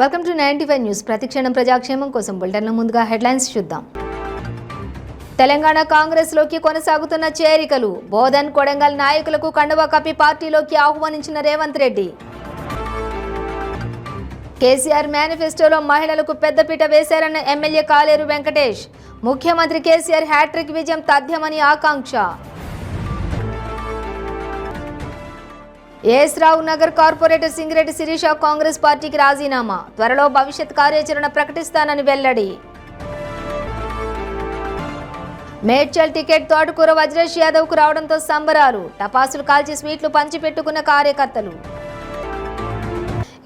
Welcome to 95 news. ప్రతిక్షణం ప్రజాక్షేమం కోసం బులెటిన్ల ముందుగా హెడ్లైన్స్ చూద్దాం. తెలంగాణ కాంగ్రెస్లోకి కొనసాగుతున్న చేరికలు. బోధన్ కొడంగల్ నాయకులకు కండువా కప్పి పార్టీలోకి ఆహ్వానించిన రేవంత్ రెడ్డి. కేసీఆర్ మేనిఫెస్టోలో మహిళలకు పెద్దపీట వేశారన్న ఎమ్మెల్యే కాలేరు వెంకటేష్. ముఖ్యమంత్రి కేసీఆర్ హ్యాట్రిక్ విజయం తథ్యమని ఆకాంక్ష. ఏఎస్ రావు నగర్ కార్పొరేటర్ సింగిరెడ్డి శిరీష కాంగ్రెస్ పార్టీకి రాజీనామా. త్వరలో భవిష్యత్ కార్యాచరణ ప్రకటిస్తానని వెల్లడి. మేడ్చల్ టికెట్ తోటకూర వజ్రేష్ యాదవ్కు రావడంతో సంబరాలు. టపాసులు కాల్చి స్వీట్లు పంచిపెట్టుకున్న కార్యకర్తలు.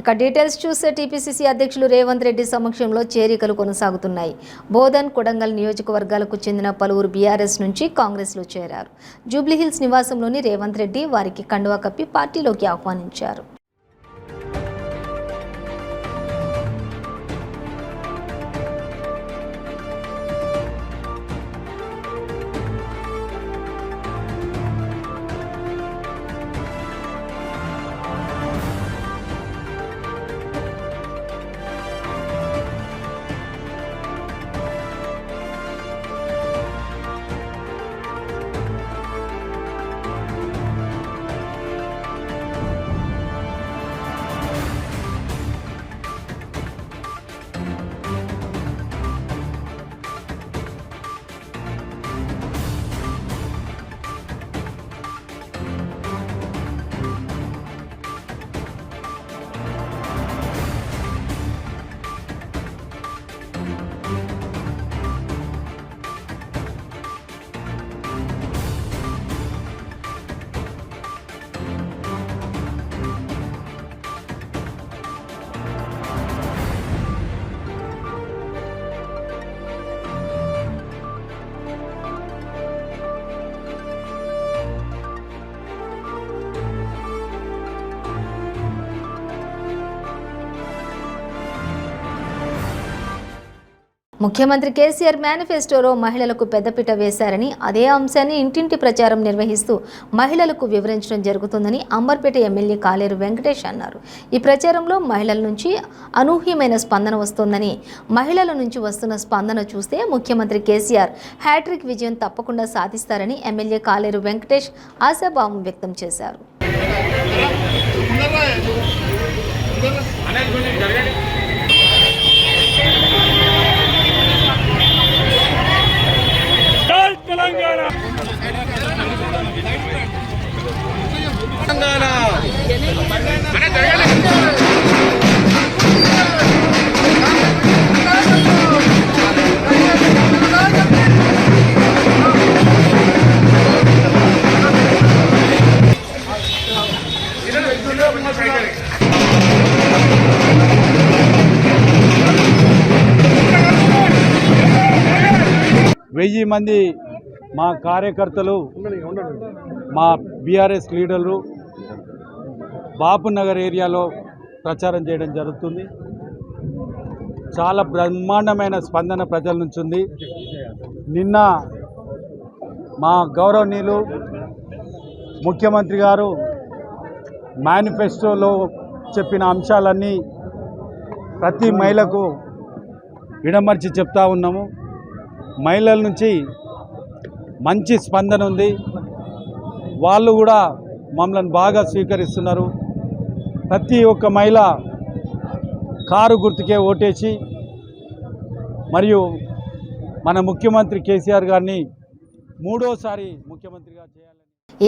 ఇక డీటెయిల్స్ చూస్తే టీపీసీసీ అధ్యక్షులు రేవంత్ రెడ్డి సమక్షంలో చేరికలు కొనసాగుతున్నాయి. బోధన్ కొడంగల్ నియోజకవర్గాలకు చెందిన పలువురు బీఆర్ఎస్ నుంచి కాంగ్రెస్లో చేరారు. జూబ్లీహిల్స్ నివాసంలోని రేవంత్ రెడ్డి వారికి కండువా కప్పి పార్టీలోకి ఆహ్వానించారు. ముఖ్యమంత్రి కేసీఆర్ మేనిఫెస్టోలో మహిళలకు పెద్దపీట వేశారని, అదే అంశాన్ని ఇంటింటి ప్రచారం నిర్వహిస్తూ మహిళలకు వివరించడం జరుగుతుందని అంబర్పేట ఎమ్మెల్యే కాలేరు వెంకటేష్ అన్నారు. ఈ ప్రచారంలో మహిళల నుంచి అనూహ్యమైన స్పందన వస్తోందని, మహిళల నుంచి వస్తున్న స్పందన చూస్తే ముఖ్యమంత్రి కేసీఆర్ హ్యాట్రిక్ విజయం తప్పకుండా సాధిస్తారని ఎమ్మెల్యే కాలేరు వెంకటేష్ ఆశాభావం వ్యక్తం చేశారు. వెయ్యి మంది మా కార్యకర్తలు, మా బీఆర్ఎస్ లీడర్లు బాపునగర్ ఏరియాలో ప్రచారం చేయడం జరుగుతుంది. చాలా బ్రహ్మాండమైన స్పందన ప్రజల నుంచి ఉంది. నిన్న మా గౌరవనీయులు ముఖ్యమంత్రి గారు మేనిఫెస్టోలో చెప్పిన అంశాలన్నీ ప్రతి మహిళకు విడమర్చి చెప్తా ఉన్నాము. మహిళల నుంచి మంచి స్పందన ఉంది. వాళ్ళు కూడా మమ్మల్ని బాగా స్వీకరిస్తున్నారు. ప్రతి ఒక్క మహిళ కారు గుర్తుకే ఓటేసి మరియు మన ముఖ్యమంత్రి కేసీఆర్ గారిని మూడోసారి ముఖ్యమంత్రిగా చేయాలని.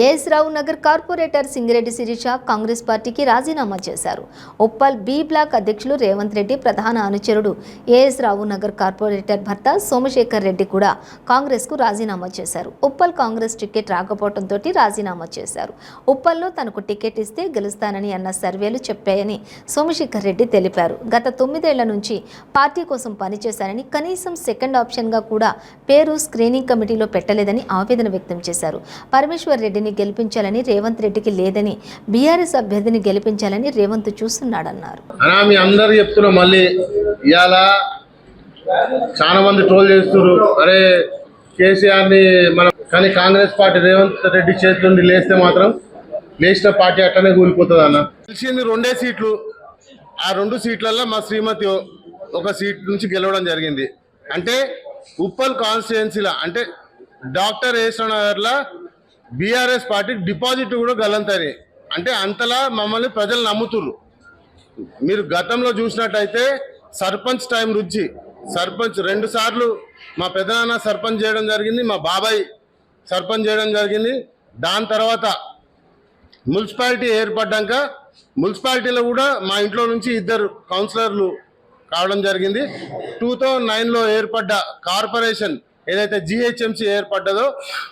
ఏఎస్ రావు నగర్ కార్పొరేటర్ సింగిరెడ్డి శిరీష కాంగ్రెస్ పార్టీకి రాజీనామా చేశారు. ఉప్పల్ బి బ్లాక్ అధ్యక్షులు రేవంత్ రెడ్డి ప్రధాన అనుచరుడు ఏఎస్ రావు నగర్ కార్పొరేటర్ భర్త సోమశేఖర్ రెడ్డి కూడా కాంగ్రెస్కు రాజీనామా చేశారు. ఉప్పల్ కాంగ్రెస్ టికెట్ రాకపోవడంతో రాజీనామా చేశారు. ఉప్పల్లో తనకు టికెట్ ఇస్తే గెలుస్తానని అన్న సర్వేలు చెప్పాయని సోమశేఖర్ రెడ్డి తెలిపారు. గత 9 ఏళ్ల నుంచి పార్టీ కోసం పనిచేశారని, కనీసం సెకండ్ ఆప్షన్గా కూడా పేరు స్క్రీనింగ్ కమిటీలో పెట్టలేదని ఆవేదన వ్యక్తం చేశారు. పరమేశ్వర్ రెడ్డిని గెలిపించాలని రేవంత్ రెడ్డికి లేదని, బీఆర్ఎస్ అభ్యర్థిని గెలిపించాలని రేవంత్ చూస్తున్నాడన్నారు. మీ అందరూ చెప్తున్నా, మళ్ళీ ఇవాళ చాలా మంది ట్రోల్ చేస్తున్నారు. అరే కేసీఆర్ని మనం, కానీ కాంగ్రెస్ పార్టీ రేవంత్ రెడ్డి చేతి నుండి లేస్తే మాత్రం లేచిన పార్టీ అట్లనే కూలిపోతుంది అన్న. గెలిచింది 2 సీట్లు, ఆ 2 సీట్లలో మా శ్రీమతి ఒక సీట్ నుంచి గెలవడం జరిగింది. అంటే ఉప్పల్ కాన్స్టిట్యుయెన్సీలో అంటే డాక్టర్ నగర్లో బీఆర్ఎస్ పార్టీ డిపాజిట్ కూడా గల్లంతని, అంటే అంతలా మమ్మల్ని ప్రజలు నమ్ముతున్నారు. మీరు గతంలో చూసినట్టయితే సర్పంచ్ టైం నుంచి సర్పంచ్ 2 సార్లు మా పెదనాన్న సర్పంచ్ చేయడం జరిగింది, మా బాబాయ్ సర్పంచ్ చేయడం జరిగింది. దాని తర్వాత మున్సిపాలిటీ ఏర్పడ్డాక మున్సిపాలిటీలో కూడా మా ఇంట్లో నుంచి 2 కౌన్సిలర్లు కావడం జరిగింది. 2009లో ఏర్పడ్డ కార్పొరేషన్ ఏదైతే జిహెచ్ఎంసీ ఏర్పడ్డదో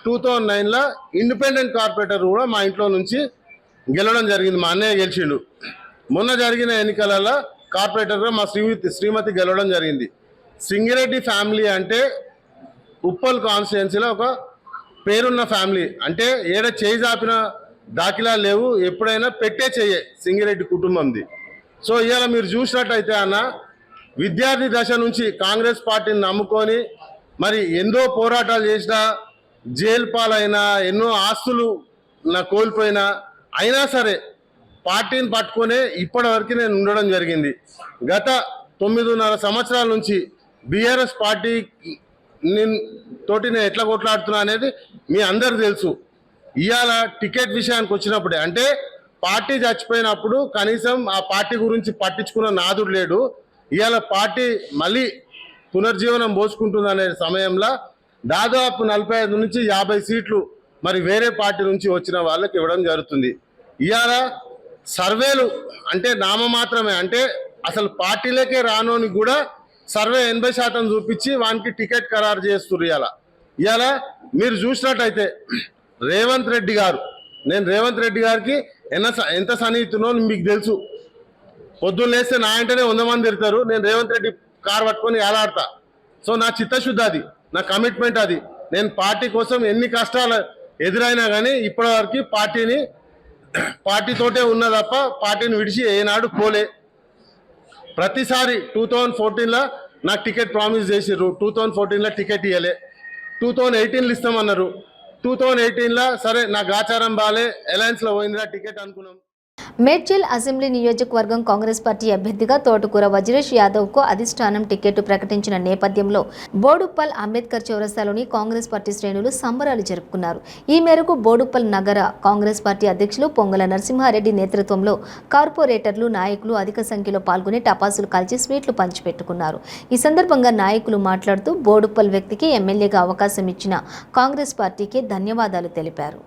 2009లో ఇండిపెండెంట్ కార్పొరేటర్ కూడా మా ఇంట్లో నుంచి గెలవడం జరిగింది. మా అన్నయ్య గెలిచిండు. మొన్న జరిగిన ఎన్నికలలో కార్పొరేటర్గా మా శ్రీమతి గెలవడం జరిగింది. సింగిరెడ్డి ఫ్యామిలీ అంటే ఉప్పల్ కాన్స్టిట్యుయెన్సీలో ఒక పేరున్న ఫ్యామిలీ, అంటే ఏడ చేయి చాపిన దాఖలా లేవు, ఎప్పుడైనా పెట్టే చెయ్యే సింగిరెడ్డి కుటుంబంది. సో ఇవాళ మీరు చూసినట్టయితే అన్న విద్యార్థి దశ నుంచి కాంగ్రెస్ పార్టీని నమ్ముకొని మరి ఎన్నో పోరాటాలు చేసినా, జైలు పాలైనా, ఎన్నో ఆస్తులు కోల్పోయినా అయినా సరే పార్టీని పట్టుకునే ఇప్పటి వరకు నేను ఉండడం జరిగింది. గత 9.5 సంవత్సరాల నుంచి బీఆర్ఎస్ పార్టీ తోటి నేను ఎట్లా కొట్లాడుతున్నా అనేది మీ అందరికి తెలుసు. ఇవాళ టికెట్ విషయానికి వచ్చినప్పుడే అంటే పార్టీ చచ్చిపోయినప్పుడు కనీసం ఆ పార్టీ గురించి పట్టించుకున్న నాదుడు లేడు. ఇవాళ పార్టీ మళ్ళీ పునర్జీవనం పోసుకుంటుందనే సమయంలో దాదాపు 45 నుంచి 50 సీట్లు మరి వేరే పార్టీ నుంచి వచ్చిన వాళ్ళకి ఇవ్వడం జరుగుతుంది. ఇవాళ సర్వేలు అంటే నామమాత్రమే, అంటే అసలు పార్టీలకే రానోని కూడా సర్వే 80% చూపించి వానికి టికెట్ ఖరారు చేస్తున్నారు. ఇవాళ మీరు చూసినట్టయితే రేవంత్ రెడ్డి గారు, నేను రేవంత్ రెడ్డి గారికి ఎంత సన్నిహితునో మీకు తెలుసు. పొద్దున్న లేస్తే నా ఇంటనే 100 మంది తిడతారు, నేను రేవంత్ రెడ్డి కారు పట్టుకొని ఏలాడతా. సో నా చిత్తశుద్ధి అది, నా కమిట్మెంట్ అది. నేను పార్టీ కోసం ఎన్ని కష్టాలు ఎదురైనా కానీ ఇప్పటివరకు పార్టీతోటే ఉన్న తప్ప పార్టీని విడిచి ఏనాడు పోలే. ప్రతిసారి 2014లో నాకు టికెట్ ప్రామిస్ చేసిర్రు, 2014లో టికెట్ ఇవ్వలే, 2018లో ఇస్తామన్నారు. 2018లో సరే నాకు ఆచారం బాలే, అలయన్స్లో పోయిందిరా టికెట్ అనుకున్నాం. మేడ్చల్ అసెంబ్లీ నియోజకవర్గం కాంగ్రెస్ పార్టీ అభ్యర్థిగా తోటకూర వజ్రేష్ యాదవ్కు అధిష్టానం టికెట్ ప్రకటించిన నేపథ్యంలో బోడుప్పల్ అంబేద్కర్ చౌరస్తాలోని కాంగ్రెస్ పార్టీ శ్రేణులు సంబరాలు జరుపుకున్నారు. ఈ మేరకు బోడుప్పల్ నగర కాంగ్రెస్ పార్టీ అధ్యక్షులు పొంగల నరసింహారెడ్డి నేతృత్వంలో కార్పొరేటర్లు, నాయకులు అధిక సంఖ్యలో పాల్గొని టపాసులు కాల్చి స్వీట్లు పంచిపెట్టుకున్నారు. ఈ సందర్భంగా నాయకులు మాట్లాడుతూ బోడుప్పల్ వ్యక్తికి ఎమ్మెల్యేగా అవకాశం ఇచ్చిన కాంగ్రెస్ పార్టీకి ధన్యవాదాలు తెలిపారు.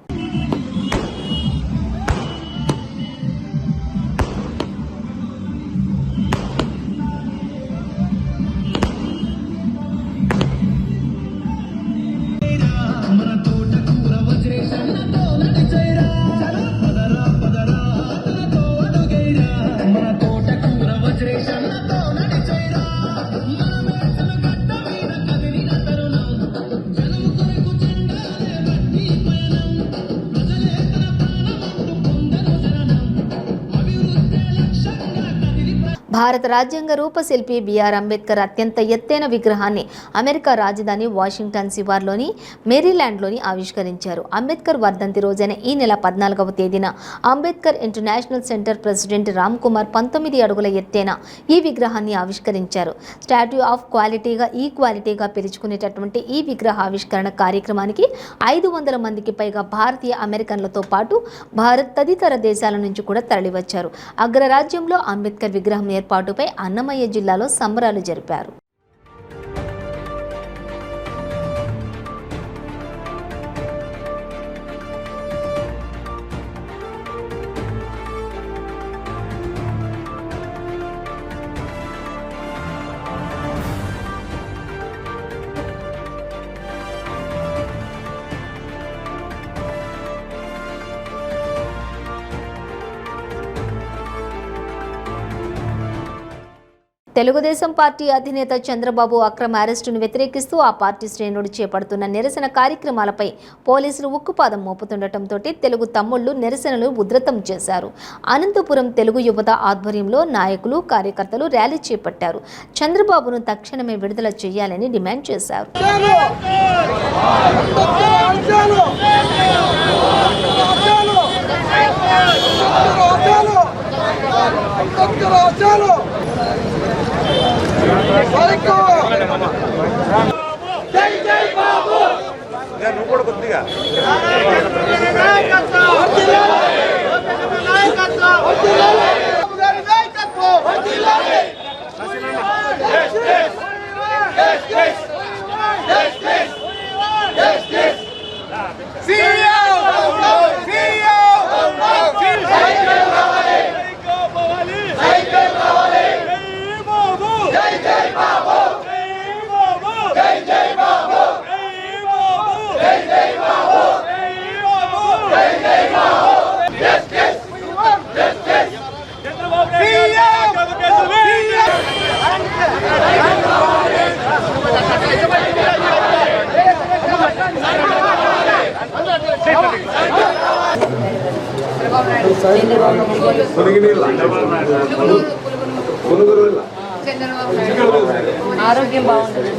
భారత రాజ్యాంగ రూపశిల్పి బిఆర్ అంబేద్కర్ అత్యంత ఎత్తైన విగ్రహాన్ని అమెరికా రాజధాని వాషింగ్టన్ శివార్లోని మేరీల్యాండ్లోని ఆవిష్కరించారు. అంబేద్కర్ వర్ధంతి రోజైన ఈ నెల 14వ తేదీన Ambedkar international centre president Ram Kumar 19 అడుగుల ఎత్తైన ఈ విగ్రహాన్ని ఆవిష్కరించారు. స్టాట్యూ ఆఫ్ ఈక్వాలిటీగా పిలుచుకునేటటువంటి ఈ విగ్రహ ఆవిష్కరణ కార్యక్రమానికి 500 మందికి పైగా భారతీయ అమెరికన్లతో పాటు భారత్ తదితర దేశాల నుంచి కూడా తరలివచ్చారు. అగ్రరాజ్యంలో అంబేద్కర్ విగ్రహం ఏర్పాటుపై అన్నమయ్య జిల్లాలో సంబరాలు జరిపారు. తెలుగుదేశం పార్టీ అధినేత చంద్రబాబు అక్రమ అరెస్టును వ్యతిరేకిస్తూ ఆ పార్టీ శ్రేణులు చేపడుతున్న నిరసన కార్యక్రమాలపై పోలీసులు ఉక్కుపాదం మోపుతుండటంతో తెలుగు తమ్ముళ్లు నిరసనలు ఉధృతం చేశారు. అనంతపురం తెలుగు యువత ఆధ్వర్యంలో నాయకులు, కార్యకర్తలు ర్యాలీ చేపట్టారు. చంద్రబాబును తక్షణమే విడుదల చేయాలని డిమాండ్ చేశారు. అంబేద్కర్ ఆశయాలు సైకో జై జై బాబు నువ్వు కూడా కొద్దిగా ఆరోగ్యం బాగుంటుంది.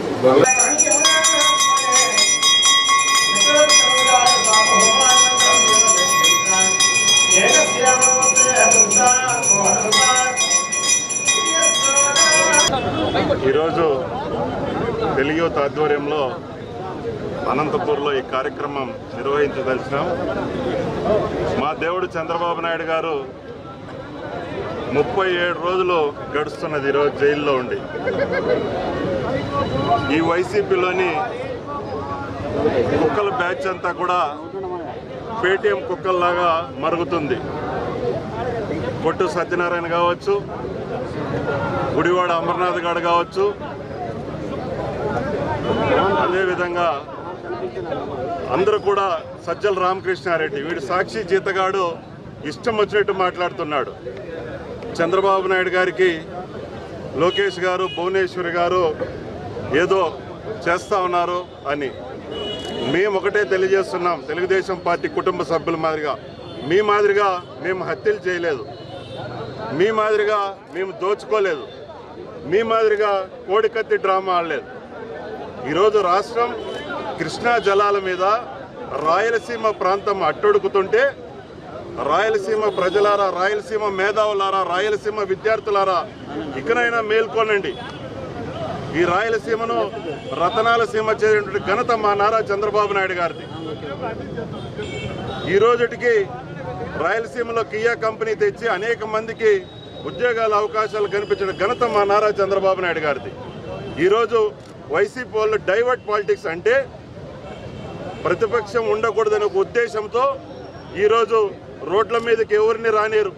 ఈరోజు తెలుగు యువత ఆధ్వర్యంలో అనంతపూర్లో ఈ కార్యక్రమం నిర్వహించదలిచినాం. మా దేవుడు చంద్రబాబు నాయుడు గారు 37 రోజులు గడుస్తున్నది ఈరోజు జైల్లో ఉండి. ఈ వైసీపీలోని కుక్కల బ్యాచ్ అంతా కూడా పేటీఎం కుక్కల్లాగా మరుగుతుంది. కొట్టు సత్యనారాయణ కావచ్చు, గుడివాడ అమర్నాథ్ గారు కావచ్చు, అదేవిధంగా అందరూ కూడా సజ్జల రామకృష్ణారెడ్డి, వీడు సాక్షి జీతగాడు ఇష్టం వచ్చినట్టు మాట్లాడుతున్నాడు. చంద్రబాబు నాయుడు గారికి లోకేష్ గారు, భువనేశ్వరి గారు ఏదో చేస్తూ ఉన్నారు అని. మేము ఒకటే తెలియజేస్తున్నాం, తెలుగుదేశం పార్టీ కుటుంబ సభ్యుల మాదిరిగా మీ మాదిరిగా మేము హత్యలు చేయలేదు, మీ మాదిరిగా మేము దోచుకోలేదు, మీ మాదిరిగా కోడికత్తి డ్రామా ఆడలేదు. ఈరోజు రాష్ట్రం కృష్ణా జలాల మీద రాయలసీమ ప్రాంతం అట్టొడుకుతుంటే, రాయలసీమ ప్రజలారా, రాయలసీమ మేధావులారా, రాయలసీమ విద్యార్థులారా, ఇకనైనా మేల్కొనండి. ఈ రాయలసీమను రతనాల సీమ చేసినటువంటి ఘనత మా నారా చంద్రబాబు నాయుడు గారిది. ఈ రోజుటికి రాయలసీమలో కియా కంపెనీ తెచ్చి అనేక మందికి ఉద్యోగాల అవకాశాలు కనిపించిన ఘనత మా నారా చంద్రబాబు నాయుడు గారిది. ఈరోజు వైసీపీ వాళ్ళు డైవర్ట్ పాలిటిక్స్ అంటే ప్రతిపక్షం ఉండకూడదనే ఒక ఉద్దేశంతో ఈరోజు రోడ్ల మీదకి ఎవరిని రానిరు.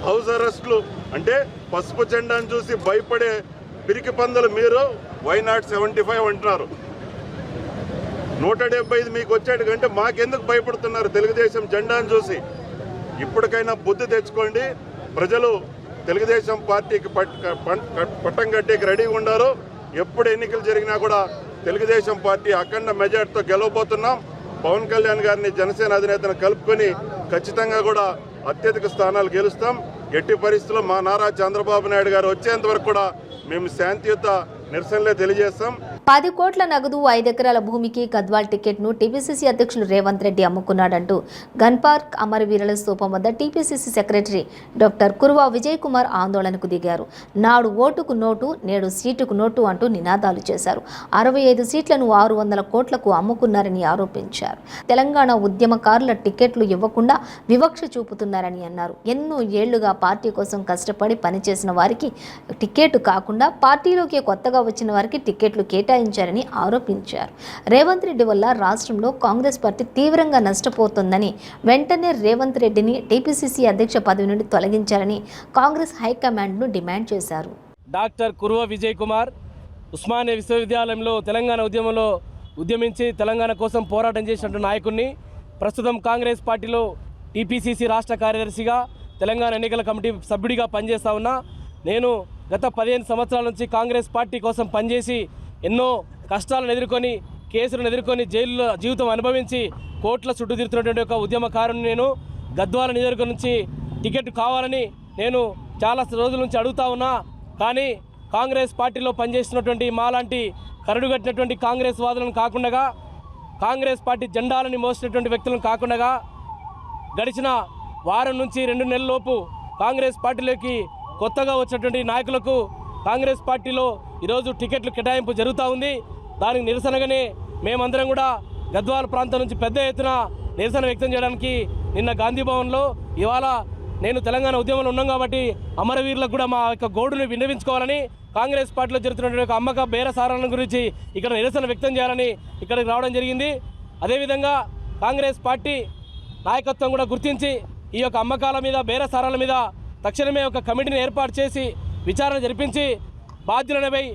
హౌస్ అరెస్టులు అంటే పసుపు జెండాను చూసి భయపడే పిరికి పందులు మీరు. వై నాట్ 75 అంటున్నారు. 175 మీకు వచ్చేటి కంటే మాకెందుకు భయపడుతున్నారు తెలుగుదేశం జెండాను చూసి? ఇప్పటికైనా బుద్ధి తెచ్చుకోండి. ప్రజలు తెలుగుదేశం పార్టీకి పట్టం కట్టేకి రెడీగా ఉన్నారు. ఎప్పుడు ఎన్నికలు జరిగినా కూడా తెలుగుదేశం పార్టీ అఖండ మెజార్టీతో గెలవబోతున్నాం. పవన్ కళ్యాణ్ గారిని జనసేన అధినేతను కలుపుకొని ఖచ్చితంగా కూడా అత్యధిక స్థానాలు గెలుస్తాం. ఎట్టి పరిస్థితుల్లో మా నారా చంద్రబాబు నాయుడు గారు వచ్చేంత వరకు కూడా మేము శాంతియుత నిరసనలే తెలియజేస్తాం. 10 కోట్ల నగదు 5 ఎకరాల భూమికి గద్వాల్ టికెట్ను టీపీసీసీ అధ్యక్షులు రేవంత్ రెడ్డి అమ్ముకున్నాడంటూ గన్ పార్క్ అమరవీరుల స్తూపం వద్ద TPCC secretary doctor కురువా Vijay Kumar ఆందోళనకు దిగారు. నాడు ఓటుకు నోటు, నేడు సీటుకు నోటు అంటూ నినాదాలు చేశారు. 65 సీట్లను 600 కోట్లకు అమ్ముకున్నారని ఆరోపించారు. తెలంగాణ ఉద్యమకారుల టికెట్లు ఇవ్వకుండా వివక్ష చూపుతున్నారని అన్నారు. ఎన్నో ఏళ్లుగా పార్టీ కోసం కష్టపడి పనిచేసిన వారికి టికెట్ కాకుండా పార్టీలోకి కొత్తగా వచ్చిన వారికి టికెట్లు కేటాయించారని ఆరోపించారు. రేవంత్ రెడ్డి వల్ల రాష్ట్రంలో కాంగ్రెస్ పార్టీ తీవ్రంగా నష్టపోతోందని, వెంటనే రేవంత్ రెడ్డిని టీపీసీసీ అధ్యక్ష పదవి నుండి తొలగించాలని కాంగ్రెస్ హైకమాండ్ను డిమాండ్ చేశారు. డాక్టర్ కురువ విజయ్ కుమార్ ఉస్మానియా విశ్వవిద్యాలయంలో తెలంగాణ ఉద్యమంలో ఉద్యమించి తెలంగాణ కోసం పోరాటం చేసినటువంటి నాయకుడిని. ప్రస్తుతం కాంగ్రెస్ పార్టీలో టీపీసీసీ రాష్ట్ర కార్యదర్శిగా, తెలంగాణ ఎన్నికల కమిటీ సభ్యుడిగా పనిచేస్తా ఉన్నా. నేను గత 15 సంవత్సరాల నుంచి కాంగ్రెస్ పార్టీ కోసం పనిచేసి ఎన్నో కష్టాలను ఎదుర్కొని, కేసులను ఎదుర్కొని, జైల్లో జీవితం అనుభవించి కోట్ల చుట్టూ తిరుగుతున్నటువంటి ఒక ఉద్యమకారుని నేను. గద్వాల నియోజకవర్గం నుంచి టికెట్ కావాలని నేను చాలా రోజుల నుంచి అడుగుతా ఉన్నా. కానీ కాంగ్రెస్ పార్టీలో పనిచేస్తున్నటువంటి మాలాంటి కరడుగట్టినటువంటి కాంగ్రెస్ వాదులను కాకుండా, కాంగ్రెస్ పార్టీ జెండాలని మోసినటువంటి వ్యక్తులను కాకుండా గడిచిన వారం నుంచి 2 నెలల లోపు కాంగ్రెస్ పార్టీలోకి కొత్తగా వచ్చినటువంటి నాయకులకు కాంగ్రెస్ పార్టీలో ఈరోజు టికెట్లు కేటాయింపు జరుగుతూ ఉంది. దానికి నిరసనగానే మేమందరం కూడా గద్వాల ప్రాంతం నుంచి పెద్ద ఎత్తున నిరసన వ్యక్తం చేయడానికి నిన్న గాంధీ భవన్లో, ఇవాళ నేను తెలంగాణ ఉద్యమంలో ఉన్నాం కాబట్టి అమరవీరులకు కూడా మా యొక్క గోడును విన్నవించుకోవాలని, కాంగ్రెస్ పార్టీలో జరుగుతున్నటువంటి అమ్మక బేరసారాల గురించి ఇక్కడ నిరసన వ్యక్తం చేయాలని ఇక్కడికి రావడం జరిగింది. అదేవిధంగా కాంగ్రెస్ పార్టీ నాయకత్వం కూడా గుర్తించి ఈ యొక్క అమ్మకాల మీద బేరసారాల మీద తక్షణమే ఒక కమిటీని ఏర్పాటు చేసి విచారణ జరిపించి బాధ్యులపై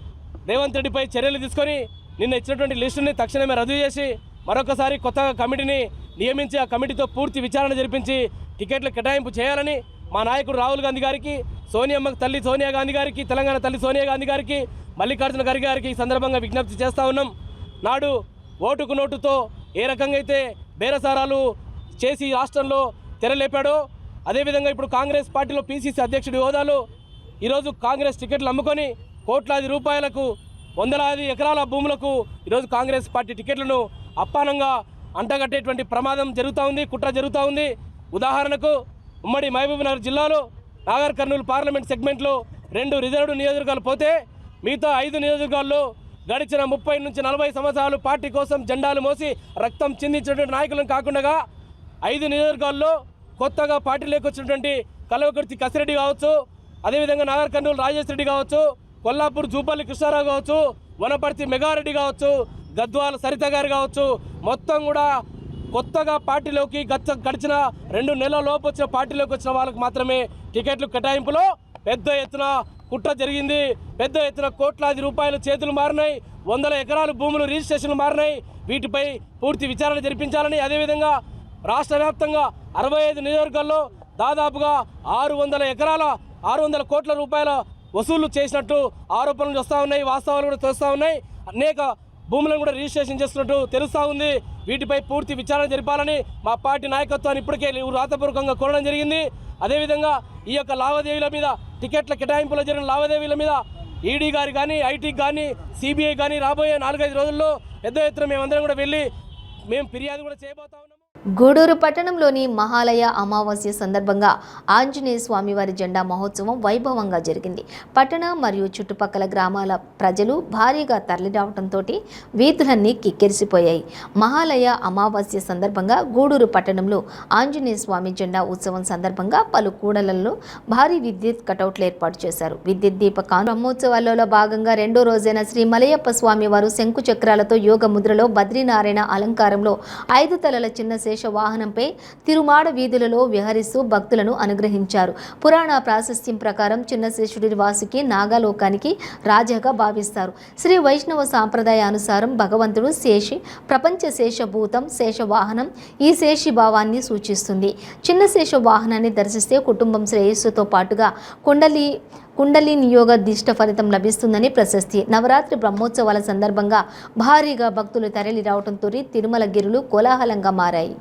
రేవంత్ రెడ్డిపై చర్యలు తీసుకొని నిన్న ఇచ్చినటువంటి లిస్టుని తక్షణమే రద్దు చేసి మరొకసారి కొత్తగా కమిటీని నియమించి ఆ కమిటీతో పూర్తి విచారణ జరిపించి టికెట్ల కేటాయింపు చేయాలని మా నాయకుడు రాహుల్ గాంధీ గారికి, సోనియమ్మ తల్లి సోనియా గాంధీ గారికి, తెలంగాణ తల్లి సోనియా గాంధీ గారికి, మల్లికార్జున ఖర్గే గారికి ఈ సందర్భంగా విజ్ఞప్తి చేస్తూ ఉన్నాం. నాడు ఓటుకు నోటుతో ఏ రకంగా అయితే బేరసారాలు చేసి రాష్ట్రంలో తెరలేపాడో అదేవిధంగా ఇప్పుడు కాంగ్రెస్ పార్టీలో పీసీసీ అధ్యక్షుడి హోదాలో ఈరోజు కాంగ్రెస్ టికెట్లు అమ్ముకొని కోట్లాది రూపాయలకు వందలాది ఎకరాల భూములకు ఈరోజు కాంగ్రెస్ పార్టీ టికెట్లను అప్పానంగా అంటగట్టేటువంటి ప్రమాదం జరుగుతూ ఉంది, కుట్ర జరుగుతూ ఉంది. ఉదాహరణకు ఉమ్మడి మహబూబ్నగర్ జిల్లాలో నాగర్ కర్నూలు పార్లమెంట్ సెగ్మెంట్లో 2 రిజర్వ్డ్ నియోజకవర్గాలు పోతే మిగతా 5 నియోజకవర్గాల్లో గడిచిన 30 నుంచి 40 సంవత్సరాలు పార్టీ కోసం జెండాలు మోసి రక్తం చిందించినటువంటి నాయకులను కాకుండా 5 నియోజకవర్గాల్లో కొత్తగా పార్టీలోకి వచ్చినటువంటి కల్వకుర్తి కసిరెడ్డి కావచ్చు, అదేవిధంగా నాగర్ కర్నూలు రాజేష్ రెడ్డి కావచ్చు, కొల్లాపూర్ జూపల్లి కృష్ణారావు కావచ్చు, వనపర్తి మెగారెడ్డి కావచ్చు, గద్వాల సరిత గారు కావచ్చు, మొత్తం కూడా కొత్తగా పార్టీలోకి గడిచిన 2 నెలల లోపు వచ్చిన పార్టీలోకి వచ్చిన వాళ్ళకు మాత్రమే టికెట్లు కేటాయింపులో పెద్ద ఎత్తున కుట్ర జరిగింది. పెద్ద ఎత్తున కోట్లాది రూపాయలు చేతులు మారినాయి, వందల ఎకరాలు భూములు రిజిస్ట్రేషన్లు మారినాయి. వీటిపై పూర్తి విచారణ జరిపించాలని, అదేవిధంగా రాష్ట్ర వ్యాప్తంగా 65 నియోజకవర్గాల్లో దాదాపుగా 600 కోట్ల రూపాయల వసూళ్లు చేసినట్టు ఆరోపణలు వస్తూ ఉన్నాయి, వాస్తవాలు కూడా తెలుస్తూ ఉన్నాయి. అనేక భూములను కూడా రిజిస్ట్రేషన్ చేస్తున్నట్టు తెలుస్తూ ఉంది. వీటిపై పూర్తి విచారణ జరపాలని మా పార్టీ నాయకత్వాన్ని ఇప్పటికే రాతపూర్వకంగా కోరడం జరిగింది. అదేవిధంగా ఈ యొక్క లావాదేవీల మీద, టికెట్ల కేటాయింపులో జరిగిన లావాదేవీల మీద ఈడీ గారి కానీ, ఐటీకి కానీ, సిబిఐ కానీ రాబోయే 4-5 రోజుల్లో పెద్ద ఎత్తున మేమందరం కూడా వెళ్ళి మేము ఫిర్యాదు కూడా చేయబోతా ఉన్నాము. గూడూరు పట్టణంలోని మహాలయ అమావాస్య సందర్భంగా ఆంజనేయ స్వామివారి జెండా మహోత్సవం వైభవంగా జరిగింది. పట్టణ మరియు చుట్టుపక్కల గ్రామాల ప్రజలు భారీగా తరలిరావడంతో వీధులన్నీ కిక్కిరిసిపోయాయి. మహాలయ అమావాస్య సందర్భంగా గూడూరు పట్టణంలో ఆంజనేయ స్వామి జెండా ఉత్సవం సందర్భంగా పలు కూడళ్లలో భారీ విద్యుత్ కటౌట్లు ఏర్పాటు చేశారు. విద్యుత్ దీప బ్రహ్మోత్సవాలలో భాగంగా 2వ రోజైన శ్రీ మలయప్ప స్వామి వారు శంకు చక్రాలతో యోగ ముద్రలో బద్రీనారాయణ అలంకారంలో 5 తలల చిన్న శేష వాహనంపై తిరుమాడ వీధులలో విహరిస్తూ భక్తులను అనుగ్రహించారు. పురాణ ప్రాశస్త్యం ప్రకారం చిన్నశేషుడి వాసుకి నాగలోకానికి రాజాగా భావిస్తారు. శ్రీ వైష్ణవ సాంప్రదాయానుసారం భగవంతుడు శేషి, ప్రపంచ శేషభూతం, శేషవాహనం ఈ శేషి భావాన్ని సూచిస్తుంది. చిన్న శేష వాహనాన్ని దర్శిస్తే కుటుంబం శ్రేయస్సుతో పాటుగా కుండలి నియోగ దిష్ట ఫలితం లభిస్తుందని ప్రశస్తి. నవరాత్రి బ్రహ్మోత్సవాల సందర్భంగా భారీగా భక్తులు తరలి రావడంతో తిరుమల గిరులు కోలాహలంగా మారాయి.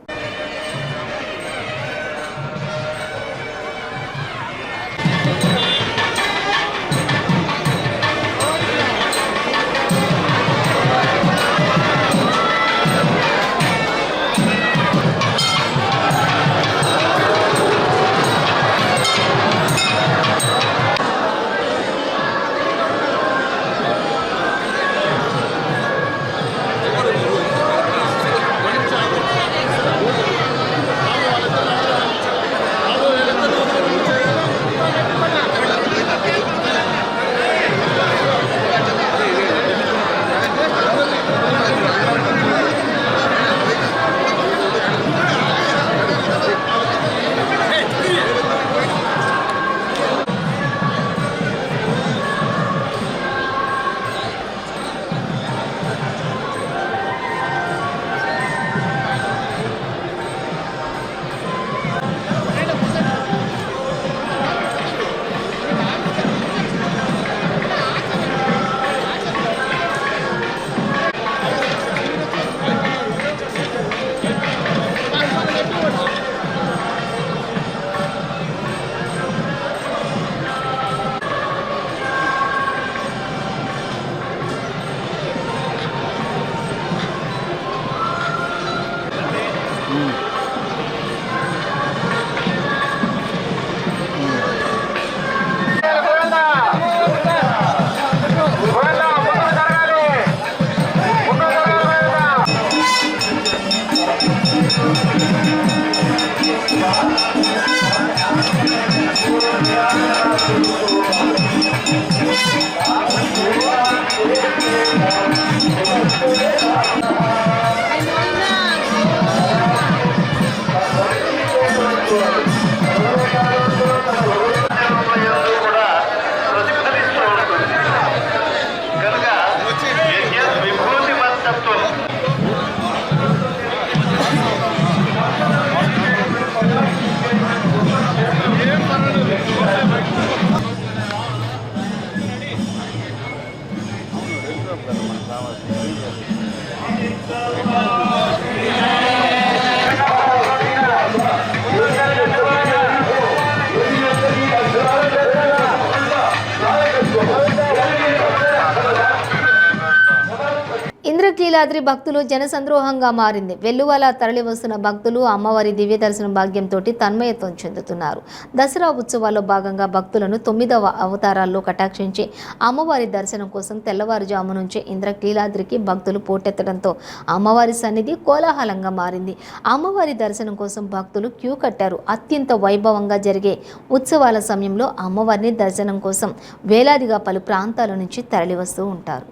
ఇంద్రకీలాద్రి భక్తులు జనసంద్రోహంగా మారింది. వెల్లువల తరలి వస్తున్న భక్తులు అమ్మవారి దివ్య దర్శన భాగ్యంతో తన్మయత్వం చెందుతున్నారు. దసరా ఉత్సవాల్లో భాగంగా భక్తులను 9వ అవతారాల్లో కటాక్షించి అమ్మవారి దర్శనం కోసం తెల్లవారుజాము నుంచే ఇంద్రకీలాద్రికి భక్తులు పోటెత్తడంతో అమ్మవారి సన్నిధి కోలాహలంగా మారింది. అమ్మవారి దర్శనం కోసం భక్తులు క్యూ కట్టారు. అత్యంత వైభవంగా జరిగే ఉత్సవాల సమయంలో అమ్మవారిని దర్శనం కోసం వేలాదిగా పలు ప్రాంతాల నుంచి తరలివస్తూ ఉంటారు.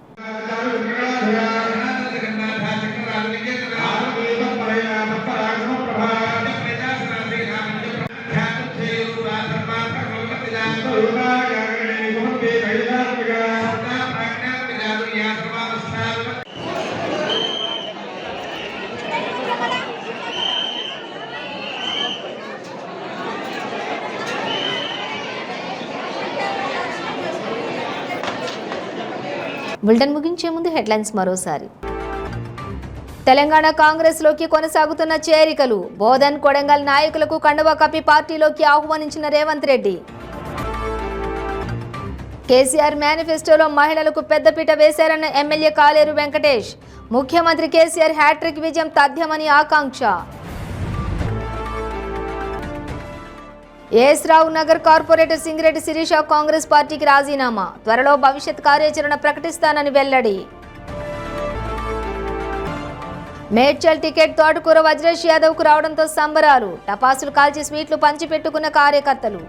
బులెటిన్ ముగించే ముందు హెడ్లైన్స్ మరోసారి. తెలంగాణ కాంగ్రెస్లోకి కొనసాగుతున్న చేరికలు. బోధన్ కొడంగల్ నాయకులకు కండువా కప్పి పార్టీలోకి ఆహ్వానించిన రేవంత్ రెడ్డి. కేసీఆర్ మేనిఫెస్టోలో మహిళలకు పెద్దపీట వేశారన్న ఎమ్మెల్యే కాలేరు వెంకటేష్. ముఖ్యమంత్రి కేసీఆర్ హ్యాట్రిక్ విజయం తథ్యమని ఆకాంక్ష. ఏఎస్ రావు నగర్ కార్పొరేటర్ సింగిరెడ్డి శిరీష కాంగ్రెస్ పార్టీకి రాజీనామా. త్వరలో భవిష్యత్ కార్యాచరణ ప్రకటిస్తానని వెల్లడి. మేడ్చల్ టికెట్ తోటకూర వజ్రేష్ యాదవ్కు రావడంతో సంబరాలు. టపాసులు కాల్చి స్వీట్లు పంచిపెట్టుకున్న కార్యకర్తలు.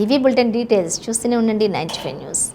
ఇవి బులెటిన్ డీటెయిల్స్. చూస్తూనే ఉండండి 95 న్యూస్.